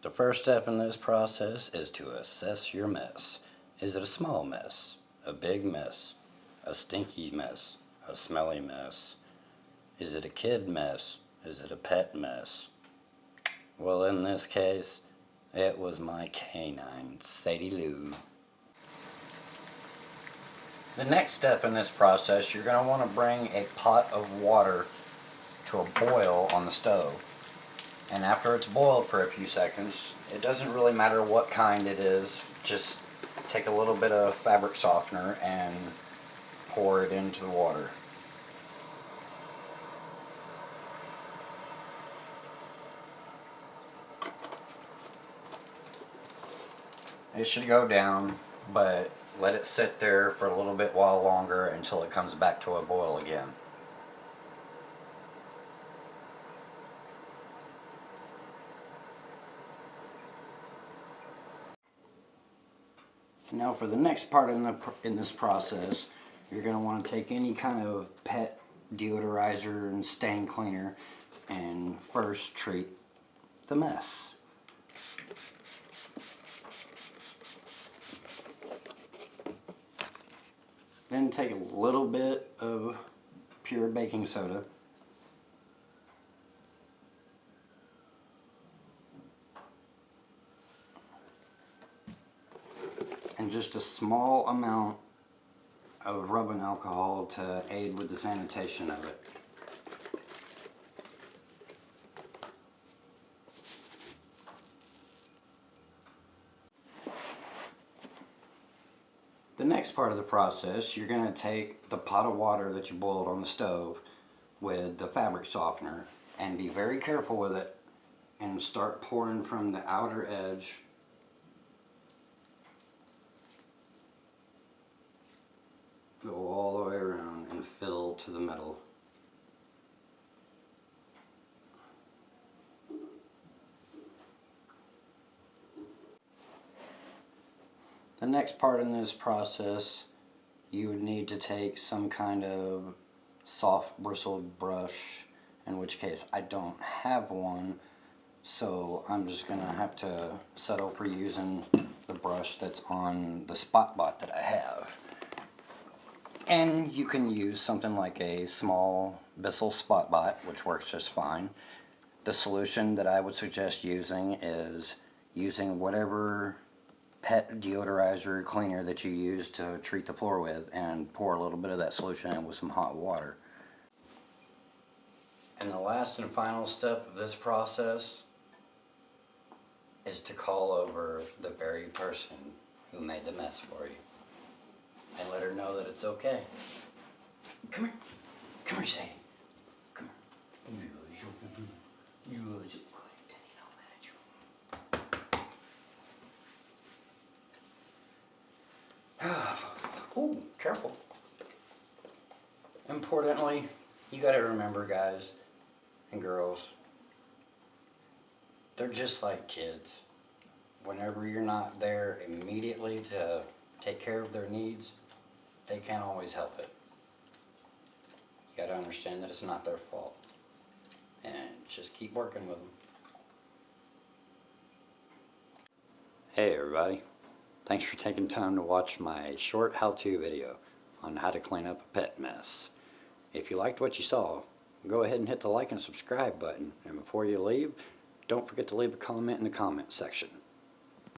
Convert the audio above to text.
The first step in this process is to assess your mess. Is it a small mess? A big mess? A stinky mess? A smelly mess? Is it a kid mess? Is it a pet mess? Well, in this case, it was my canine, Sadie Lou. The next step in this process, you're going to want to bring a pot of water to a boil on the stove. And after it's boiled for a few seconds, it doesn't really matter what kind it is, just take a little bit of fabric softener and pour it into the water. It should go down, but let it sit there for a little bit while longer until it comes back to a boil again. Now for the next part in this process, you're going to want to take any kind of pet deodorizer and stain cleaner and first treat the mess. Then take a little bit of pure baking soda. And just a small amount of rubbing alcohol to aid with the sanitation of it. The next part of the process, you're going to take the pot of water that you boiled on the stove with the fabric softener and be very careful with it and start pouring from the outer edge go all the way around and fill to the middle. The next part in this process, you would need to take some kind of soft bristled brush, in which case I don't have one, so I'm just going to have to settle for using the brush that's on the SpotBot that I have. And you can use something like a small Bissell SpotBot, which works just fine. The solution that I would suggest using is using whatever pet deodorizer cleaner that you use to treat the floor with and pour a little bit of that solution in with some hot water. And the last and final step of this process is to call over the very person who made the mess for you and let her know that it's okay. Come here. Come here, Sadie. Come here. You're so good. Daddy not mad at you. Ooh, careful. Importantly, you gotta remember, guys and girls, they're just like kids. Whenever you're not there immediately to take care of their needs, they can't always help it. You gotta understand that it's not their fault. And just keep working with them. Hey everybody. Thanks for taking time to watch my short how-to video on how to clean up a pet mess. If you liked what you saw, go ahead and hit the like and subscribe button. And before you leave, don't forget to leave a comment in the comment section.